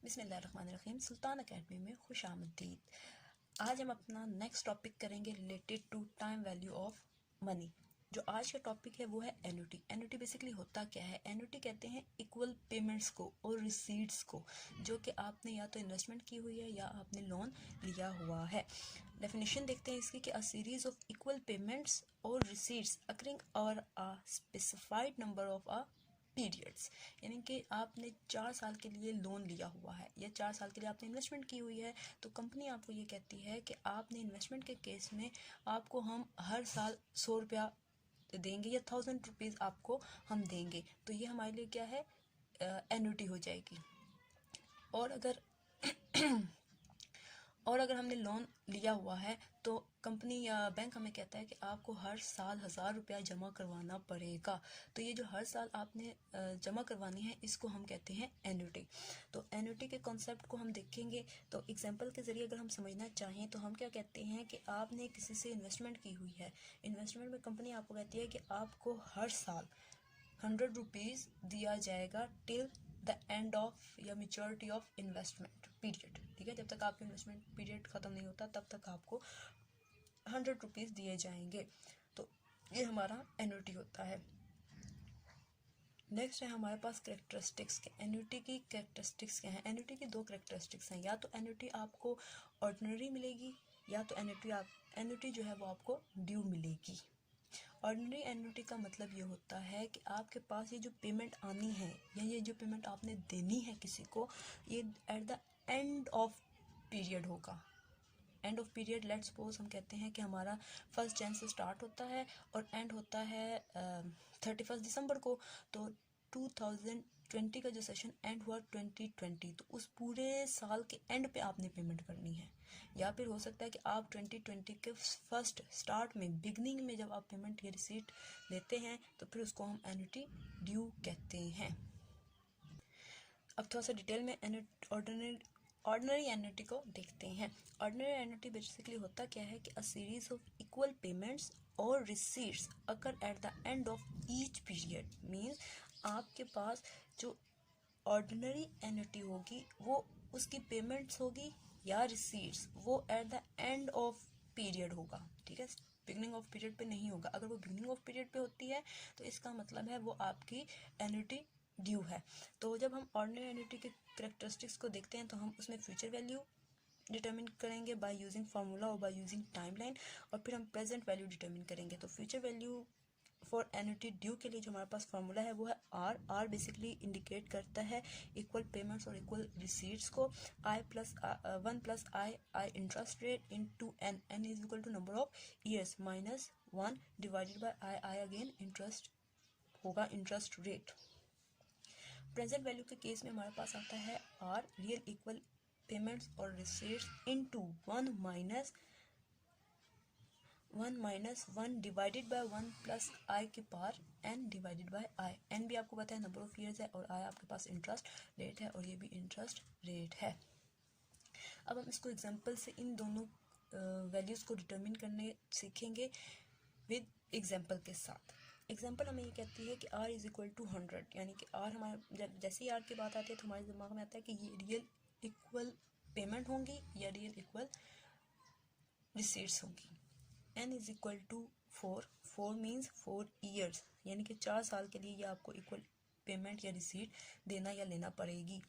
बिस्मिल्लाहिर्रहमानिर्रहीम। सुल्तान एकेडमी में खुश आमदीद। आज हम अपना नेक्स्ट टॉपिक करेंगे related to time value of money. जो आज का टॉपिक है वो है एन्युटी। एन्युटी बेसिकली होता क्या है? एन्युटी कहते हैं इक्वल पेमेंट्स को और रिसीट्स को, जो कि आपने या तो इन्वेस्टमेंट की हुई है या आपने लोन लिया हुआ है। डेफिनेशन देखते हैं इसकी कि a series of equal payments और रिसीट्स अकरिंग और a specified number of a periods, यानी कि आपने 4 साल के लिए लोन लिया हुआ है या 4 साल के लिए आपने इन्वेस्टमेंट की हुई है, तो कंपनी आपको ये कहती है कि आपने इन्वेस्टमेंट के केस में आपको हम हर साल 100 रुपया देंगे या 1000 रुपीज़ आपको हम देंगे। तो ये हमारे लिए क्या है? एन्युटी हो जाएगी। और अगर हमने लोन लिया हुआ है तो कंपनी या बैंक हमें कहता है कि आपको हर साल 1000 रुपया जमा करवाना पड़ेगा। तो ये जो हर साल आपने जमा करवानी है, इसको हम कहते हैं एन्युटी। तो एन्युटी के कॉन्सेप्ट को हम देखेंगे। तो एग्जांपल के ज़रिए अगर हम समझना चाहें तो हम क्या कहते हैं कि आपने किसी से इन्वेस्टमेंट की हुई है। इन्वेस्टमेंट में कंपनी आपको कहती है कि आपको हर साल 100 रुपीज़ दिया जाएगा टिल द एंड ऑफ या मेच्योरिटी ऑफ इन्वेस्टमेंट पीरियड। ठीक है, जब तक आपका इन्वेस्टमेंट पीरियड ख़त्म नहीं होता तब तक आपको 100 रुपीज़ दिए जाएंगे। तो ये हमारा एन्युटी होता है। नेक्स्ट है हमारे पास कैरेक्टरिस्टिक्स के। एन्युटी की कैरेक्टरिस्टिक्स क्या हैं? एन्युटी की 2 कैरेक्टरिस्टिक्स हैं। या तो एन्युटी आपको ऑर्डिनरी मिलेगी या तो एन्युटी जो है वो आपको ड्यू मिलेगी। ऑर्डिनरी एन्युटी का मतलब ये होता है कि आपके पास ये जो पेमेंट आनी है या ये जो पेमेंट आपने देनी है किसी को, ये at the end of period होगा। End of period, let's suppose हम कहते हैं कि हमारा 1 जनवरी से स्टार्ट होता है और एंड होता है 31 दिसंबर को। तो 2020 का जो सेशन एंड हुआ 2020, तो उस पूरे साल के एंड पे आपने पेमेंट करनी है। या फिर हो सकता है कि आप 2020 के फर्स्ट स्टार्ट में बिगनिंग में जब आप पेमेंट या रिसीट लेते हैं तो फिर उसको हम एन्युटी ड्यू कहते हैं। अब थोड़ा सा डिटेल में ऑर्डिनरी एन्युटी को देखते हैं। ऑर्डिनरी एन्युटी बेसिकली होता क्या है कि a series of equal payments और receipts occur at the end of each period. Means आपके पास जो ऑर्डिनरी एन्युटी होगी वो उसकी पेमेंट्स होगी या रिसीट्स वो eight the end of period होगा। ठीक है, बिगनिंग ऑफ पीरियड पे नहीं होगा। अगर वो बिगनिंग ऑफ पीरियड पे होती है तो इसका मतलब है वो आपकी एन्युटी ड्यू है। तो जब हम ऑर्डिनरी एन्युटी के कैरेक्टरिस्टिक्स को देखते हैं तो हम उसमें फ्यूचर वैल्यू डिटरमिन करेंगे बाय यूजिंग फार्मूला और बाय यूजिंग टाइमलाइन, और फिर हम प्रेजेंट वैल्यू डिटरमिन करेंगे। तो future value for annuity due के लिए जो हमारे पास फार्मूला है वो है आर। आर बेसिकली इंडिकेट करता है इक्वल पेमेंट्स और इक्वल रिसीट्स को। I plus 1 plus I interest rate into N, N is equal to number of years minus 1 divided by I again interest होगा interest rate. Present value के case में हमारे पास आता है R, real equal payments और receipts into 1 minus 1 divided by 1 plus आई के power N divided by I. N भी आपको पता है नंबर ऑफ ईयर्स है और आई आपके पास इंटरेस्ट रेट है और ये भी इंटरेस्ट रेट है। अब हम इसको एग्जांपल से इन दोनों वैल्यूज़ को डिटरमिन करने सीखेंगे विद एग्जांपल के साथ। एग्जांपल हमें ये कहती है कि r इज इक्वल टू 100, यानी कि r हमारे जैसे ही r की बात आती है तो हमारे दिमाग में आता है कि ये रियल इक्वल पेमेंट होंगी या रियल इक्वल रिसीट्स होंगी। n is equal to 4 means 4 years, यानी कि 4 साल के लिए ये आपको इक्वल पेमेंट या रिसीट देना या लेना पड़ेगी।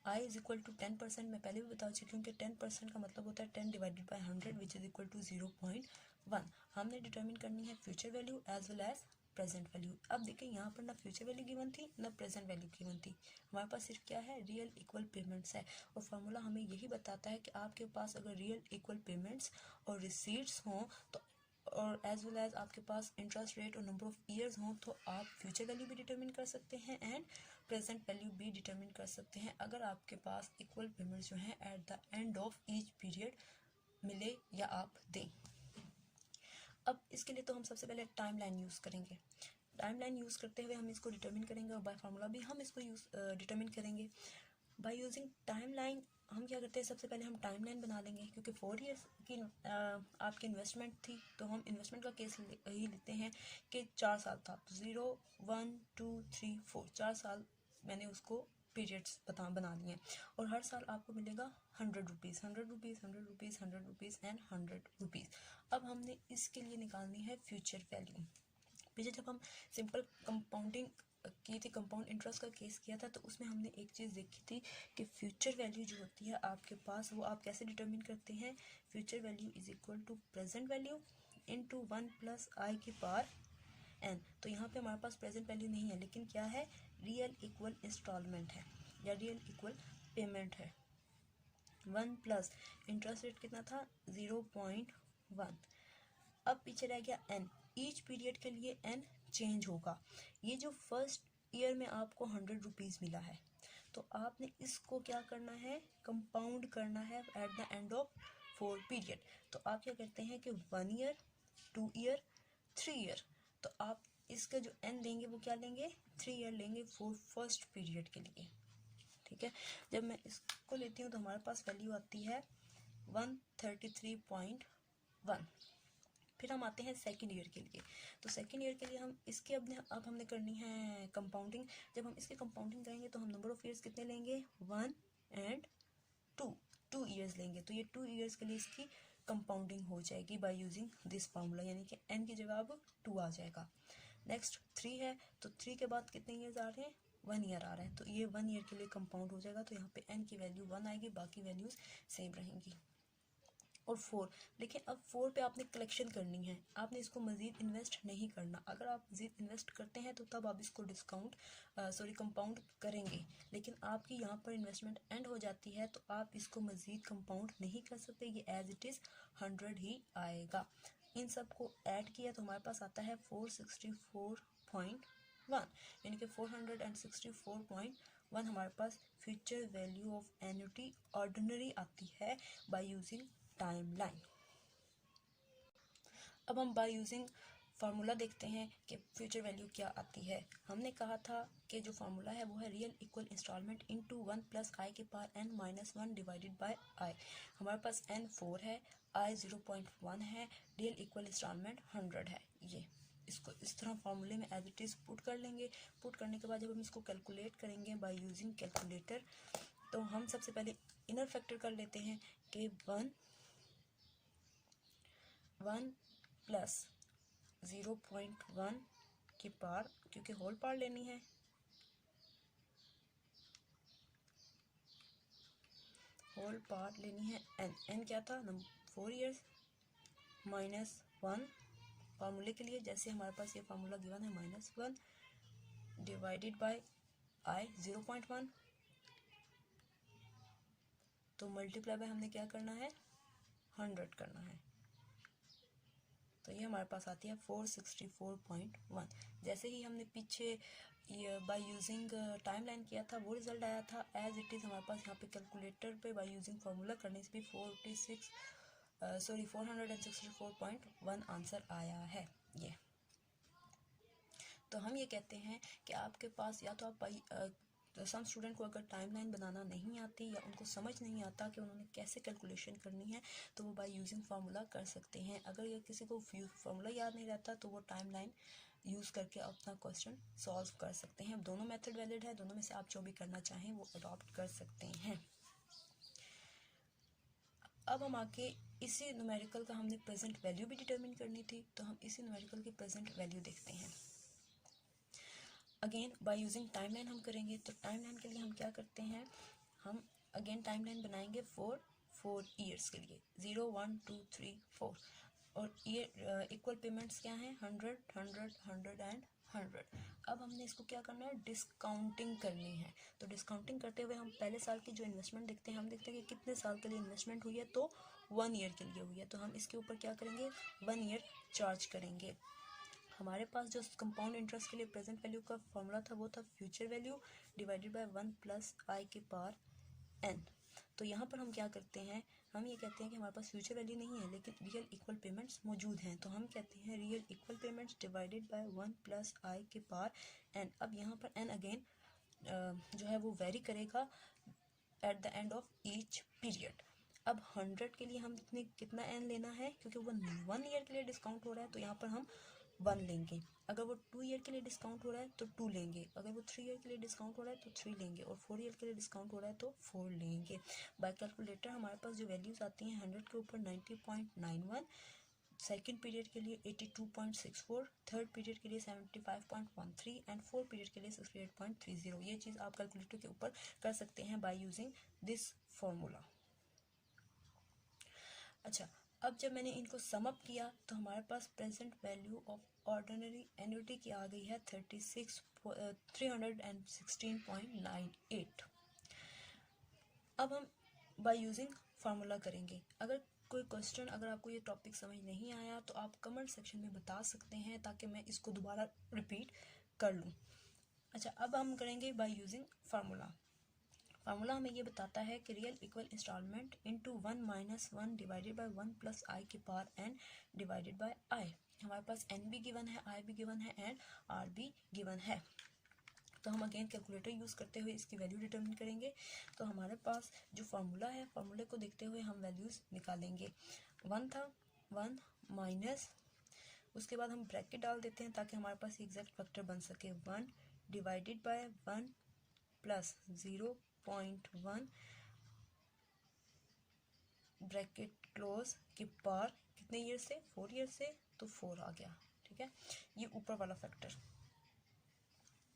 i इज इक्वल टू 10%, मैं पहले भी बता चुकी हूँ कि 10% का मतलब होता है 10 divided by 100 which is equal to 0.1। हमने डिटरमिन करनी है future value as well as present value. अब देखिए यहाँ पर ना फ्यूचर वैल्यू गिवन थी ना प्रेजेंट वैल्यू गिवन थी, हमारे पास सिर्फ क्या है? रियल इक्वल पेमेंट्स है। और फार्मूला हमें यही बताता है कि आपके पास अगर रियल इक्वल पेमेंट्स और रिसीट्स हों तो और एज वेल एज आपके पास इंटरेस्ट रेट और नंबर ऑफ ईयर्स हों तो आप फ्यूचर वैल्यू भी डिटरमिन कर सकते हैं एंड प्रेजेंट वैल्यू भी डिटरमिन कर सकते हैं, अगर आपके पास इक्वल पेमेंट्स जो हैं eight the end of each period मिले या आप दें। अब इसके लिए तो हम सबसे पहले टाइम लाइन यूज़ करेंगे। टाइम लाइन यूज़ करते हुए हम इसको डिटरमिन करेंगे और बाय फार्मूला भी हम इसको डिटरमिन करेंगे। बाय यूजिंग टाइम लाइन हम क्या करते हैं, सबसे पहले हम टाइम लाइन बना लेंगे क्योंकि 4 ईयर्स की आपकी इन्वेस्टमेंट थी तो हम इन्वेस्टमेंट का केस ही लेते हैं कि 4 साल था। तो 0 1 2 3 4 4 साल मैंने उसको पीरियड्स बना लिए और हर साल आपको मिलेगा 100 rupees, 100 rupees, 100 rupees, 100 rupees and 100 rupees. अब हमने इसके लिए निकालनी है फ्यूचर वैल्यू। पीछे जब हम सिंपल कंपाउंडिंग की थी, कंपाउंड इंटरेस्ट का केस किया था, तो उसमें हमने एक चीज़ देखी थी कि फ्यूचर वैल्यू जो होती है आपके पास, वो आप कैसे डिटरमिन करते हैं। Future value is equal to present value into 1 plus आई की पावर n। तो यहाँ पे हमारे पास प्रेजेंट वैल्यू नहीं है, लेकिन क्या है, रियल इक्वल इंस्टॉलमेंट है या रियल इक्वल पेमेंट है। 1 प्लस इंटरेस्ट रेट कितना था, 0.1। अब पीछे रह गया n। ईच पीरियड के लिए n चेंज होगा। ये जो फर्स्ट ईयर में आपको 100 रुपीज़ मिला है, तो आपने इसको क्या करना है, कंपाउंड करना है eight the end of 4 period. तो आप क्या करते हैं कि 1 ईयर, 2 ईयर, 3 ईयर, तो आप इसका जो n लेंगे वो क्या लेंगे, 3 ईयर लेंगे फॉर फर्स्ट पीरियड के लिए। ठीक है, जब मैं इसको लेती हूँ तो हमारे पास वैल्यू आती है 133.1। फिर हम आते हैं सेकेंड ईयर के लिए। तो सेकेंड ईयर के लिए हम इसके अब हमने करनी है कंपाउंडिंग। जब हम इसकी कंपाउंडिंग करेंगे तो हम नंबर ऑफ ईयर्स कितने लेंगे, 1 एंड 2 ईयर्स लेंगे। तो ये 2 ईयर्स के लिए इसकी कंपाउंडिंग हो जाएगी बाय यूजिंग दिस फार्मूला, यानी कि n की जगह अब 2 आ जाएगा। नेक्स्ट 3 है, तो 3 के बाद कितने ईयर्स आ रहे हैं, 1 ईयर आ रहा है, तो ये 1 ईयर के लिए कंपाउंड हो जाएगा। तो यहाँ पे n की वैल्यू 1 आएगी, बाकी वैल्यूज सेम रहेंगी। और 4, लेकिन अब 4 पे आपने कलेक्शन करनी है, आपने इसको मज़ीद इन्वेस्ट नहीं करना। अगर आप मज़ीद इन्वेस्ट करते हैं तो तब आप इसको कंपाउंड करेंगे, लेकिन आपकी यहाँ पर इन्वेस्टमेंट एंड हो जाती है तो आप इसको मज़ीद कंपाउंड नहीं कर सकते, ये एज इट इज़ 100 ही आएगा। इन सब को ऐड किया तो हमारे पास आता है 464.1, यानी कि 464.1 हमारे पास future value of annuity ordinary आती है बाय यूजिंग टाइमलाइन। अब हम बाय यूजिंग फार्मूला देखते हैं कि फ्यूचर वैल्यू क्या आती है। हमने कहा था कि जो फार्मूला है वो है real equal installment into 1 plus आई के power n minus 1 divided by i. हमारे पास n 4 है, आई 0.1 है, रियल इक्वल इंस्टॉलमेंट 100 है। ये इसको इस तरह फार्मूले में एज इट इज़ पुट कर लेंगे। पुट करने के बाद जब हम इसको कैलकुलेट करेंगे बाय यूजिंग कैलकुलेटर, तो हम सबसे पहले इनर फैक्टर कर लेते हैं कि 1 प्लस 0.1 की पार, क्योंकि होल पार लेनी है, होल पार लेनी है n क्या था, 4 ईयर्स माइनस 1 फार्मूले के लिए, जैसे हमारे पास ये फार्मूला गिवन है -1 डिवाइडेड बाय आई 0.1, तो मल्टीप्लाई बाय हमने क्या करना है, 100 करना है। तो ये हमारे पास आती है 464.1। जैसे ही हमने पीछे बाय यूजिंग टाइमलाइन किया था वो रिजल्ट आया था एज इट इज़। हमारे पास यहाँ पे कैलकुलेटर पे बाय यूजिंग फार्मूला करने से भी 464.1 आंसर आया है ये। तो हम ये कहते हैं कि आपके पास या तो आप तो सम स्टूडेंट को अगर टाइमलाइन बनाना नहीं आती या उनको समझ नहीं आता कि उन्होंने कैसे कैलकुलेशन करनी है, तो वो बाय यूजिंग फार्मूला कर सकते हैं। अगर ये किसी को फार्मूला याद नहीं रहता तो वो टाइमलाइन यूज़ करके अपना क्वेश्चन सॉल्व कर सकते हैं। दोनों मेथड वैलिड है, दोनों में से आप जो भी करना चाहें वो अडॉप्ट कर सकते हैं। अब हम आके इसी न्यूमेरिकल का हमने प्रेजेंट वैल्यू भी डिटरमिन करनी थी, तो हम इसी न्यूमेरिकल की प्रेजेंट वैल्यू देखते हैं। अगेन बाय यूजिंग टाइमलाइन हम करेंगे। तो टाइमलाइन के लिए हम क्या करते हैं, हम अगेन टाइमलाइन बनाएंगे 4 ईयर्स के लिए, 0 1 2 3 4, और ईयर इक्वल पेमेंट्स क्या हैं, 100 100 100 एंड 100। अब हमने इसको क्या करना है, डिस्काउंटिंग करनी है। तो डिस्काउंटिंग करते हुए हम पहले साल की जो इन्वेस्टमेंट देखते हैं, हम देखते हैं कि कितने साल के लिए इन्वेस्टमेंट हुई है, तो 1 ईयर के लिए हुई है। तो हम इसके ऊपर क्या करेंगे, 1 ईयर चार्ज करेंगे। हमारे पास जो कंपाउंड इंटरेस्ट के लिए प्रेजेंट वैल्यू का फॉर्मूला था वो था future value divided by 1 plus आई के पावर n। तो यहाँ पर हम क्या करते हैं, हम ये कहते हैं कि हमारे पास फ्यूचर वैल्यू नहीं है लेकिन रियल इक्वल पेमेंट्स मौजूद हैं, तो हम कहते हैं real equal payments divided by 1 plus आई के पावर n। अब यहाँ पर n अगेन जो है वो वेरी करेगा eight the end of each period. अब 100 के लिए हम कितना n लेना है, क्योंकि वो 1 ईयर के लिए डिस्काउंट हो रहा है, तो यहाँ पर हम 1 लेंगे। अगर वो 2 ईयर के लिए डिस्काउंट हो रहा है तो 2 लेंगे। अगर वो 3 ईयर के लिए डिस्काउंट हो रहा है तो 3 लेंगे। और 4 ईयर के लिए डिस्काउंट हो रहा है तो 4 लेंगे। बाय कैलकुलेटर हमारे पास जो वैल्यूज़ आती हैं 100 के ऊपर 90.91, सेकेंड पीरियड के लिए 82.64, थर्ड पीरियड के लिए 75.13 एंड फोर्थ पीरियड के लिए 68.30। ये चीज़ आप कैलकुलेटर के ऊपर कर सकते हैं बाय यूजिंग दिस फॉर्मूला। अच्छा, अब जब मैंने इनको सम अप किया तो हमारे पास present value of ordinary annuity की आ गई है 316.98। अब हम बाय यूजिंग फार्मूला करेंगे। अगर कोई क्वेश्चन, अगर आपको ये टॉपिक समझ नहीं आया तो आप कमेंट सेक्शन में बता सकते हैं ताकि मैं इसको दोबारा रिपीट कर लूँ। अच्छा, अब हम करेंगे बाय यूजिंग फार्मूला। फार्मूला हमें ये बताता है कि real equal installment into 1 minus 1 divided by 1 plus आई की power n divided by i. हमारे पास n भी गिवन है, i भी गिवन है एंड r भी गिवन है। तो हम अगेन कैलकुलेटर यूज़ करते हुए इसकी वैल्यू डिटरमिन करेंगे। तो हमारे पास जो फार्मूला है, फार्मूले को देखते हुए हम वैल्यूज़ निकालेंगे। 1 था, 1 माइनस, उसके बाद हम ब्रैकेट डाल देते हैं ताकि हमारे पास एग्जैक्ट फैक्टर बन सके। 1 divided by 1 plus 0.1 bracket close की पार कितने ईयर से, 4 ईयर से, तो 4 आ गया। ठीक है, ये ऊपर वाला फैक्टर,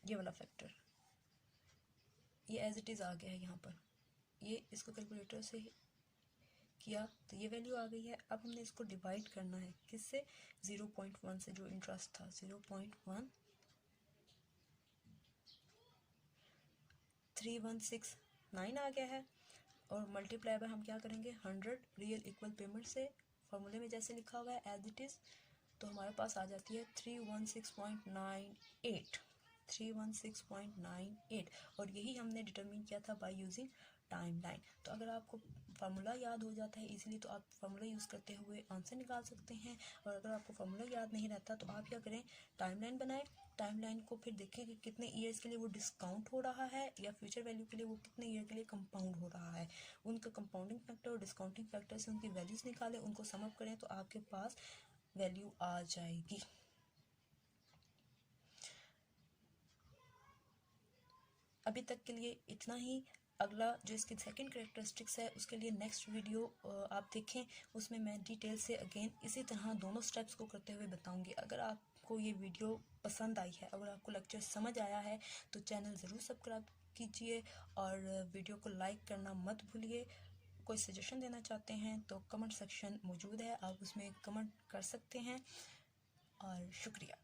ये वाला फैक्टर, ये एज इट इज़ आ गया है यहाँ पर। ये इसको कैलकुलेटर से किया तो ये वैल्यू आ गई है। अब हमने इसको डिवाइड करना है किससे, 0.1 से, जो इंटरेस्ट था 0.13169 आ गया है। और मल्टीप्लाई बाय हम क्या करेंगे, 100 रियल इक्वल पेमेंट से, फॉर्मूले में जैसे लिखा हुआ है एज इट इज़। तो हमारे पास आ जाती है 316.98, 316.98। और यही हमने डिटरमिन किया था बाय यूजिंग टाइम लाइन। तो अगर आपको फार्मूला याद हो जाता है इजीली तो आप फार्मूला यूज़ करते हुए आंसर निकाल सकते हैं। और अगर आपको फार्मूला याद नहीं रहता तो आप क्या करें, टाइम लाइन बनाएं। टाइम लाइन को फिर देखें कि कितने ईयर्स के लिए वो डिस्काउंट हो रहा है या फ्यूचर वैल्यू के लिए वो कितने ईयर के लिए कंपाउंड हो रहा है। उनका कंपाउंडिंग फैक्टर और डिस्काउंटिंग फैक्टर से उनकी वैल्यूज़ निकालें, उनको सम अप करें तो आपके पास वैल्यू आ जाएगी। अभी तक के लिए इतना ही। अगला जो इसकी सेकंड कैरेक्टरिस्टिक्स है उसके लिए नेक्स्ट वीडियो आप देखें, उसमें मैं डिटेल से अगेन इसी तरह दोनों स्टेप्स को करते हुए बताऊंगी। अगर आपको ये वीडियो पसंद आई है, अगर आपको लेक्चर समझ आया है तो चैनल ज़रूर सब्सक्राइब कीजिए और वीडियो को लाइक करना मत भूलिए। कोई सजेशन देना चाहते हैं तो कमेंट सेक्शन मौजूद है, आप उसमें कमेंट कर सकते हैं। और शुक्रिया।